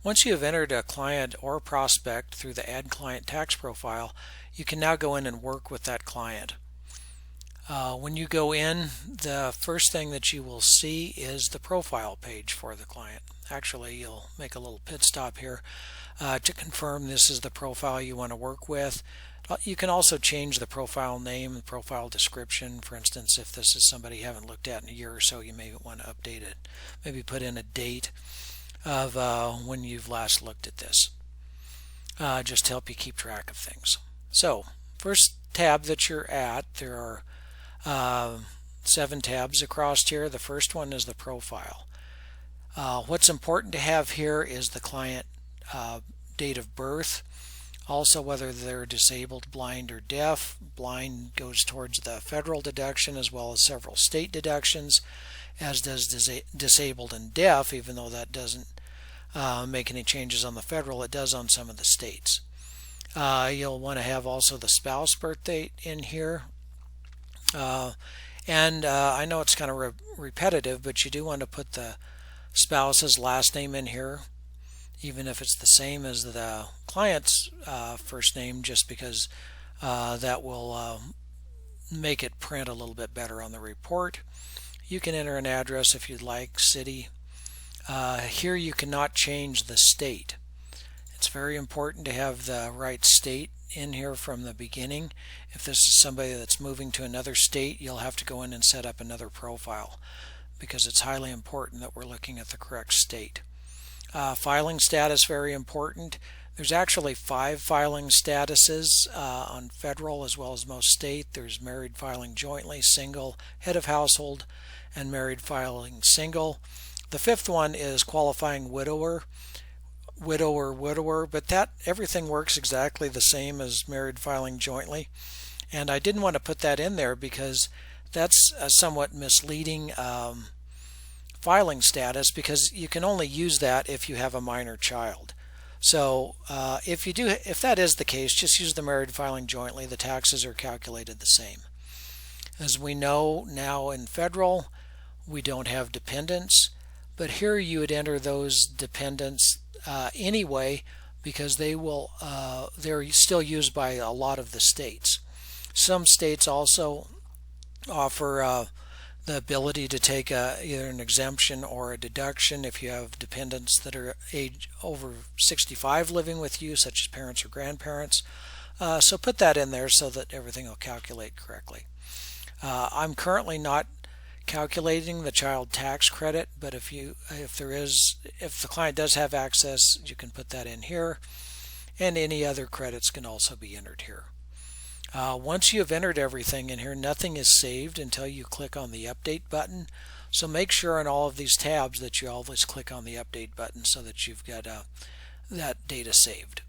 Once you have entered a client or prospect through the Add Client Tax Profile, you can now go in and work with that client. When you go in, the first thing that you will see is the profile page for the client. Actually, you'll make a little pit stop here to confirm this is the profile you want to work with. You can also change the profile name, the profile description. For instance, if this is somebody you haven't looked at in a year or so, you may want to update it. Maybe put in a date of when you've last looked at this, just to help you keep track of things. So, first tab that you're at, there are 7 tabs across here. The first one is the profile. What's important to have here is the client date of birth, also whether they're disabled, blind, or deaf. Blind goes towards the federal deduction as well as several state deductions, as does disabled and deaf, even though that doesn't make any changes on the federal, it does on some of the states. You'll want to have also the spouse birth date in here. I know it's kind of repetitive, but you do want to put the spouse's last name in here, even if it's the same as the client's first name, just because that will make it print a little bit better on the report. You can enter an address if you'd like, city. Here you cannot change the state. It's very important to have the right state in here from the beginning. If this is somebody that's moving to another state, you'll have to go in and set up another profile, because it's highly important that we're looking at the correct state. Filing status, very important. There's actually 5 filing statuses on federal as well as most state. There's married filing jointly, single, head of household, and married filing single. The 5th one is qualifying widower, but that everything works exactly the same as married filing jointly. And I didn't want to put that in there because that's a somewhat misleading filing status, because you can only use that if you have a minor child. So if that is the case, just use the married filing jointly. The taxes are calculated the same. As we know now in federal, we don't have dependents, but here you would enter those dependents anyway, because they're still used by a lot of the states. Some states also offer the ability to take either an exemption or a deduction if you have dependents that are age over 65 living with you, such as parents or grandparents. So put that in there so that everything will calculate correctly. I'm currently not calculating the child tax credit, but if the client does have access, you can put that in here, and any other credits can also be entered here. Once you have entered everything in here, nothing is saved until you click on the update button. So make sure on all of these tabs that you always click on the update button so that you've got that data saved.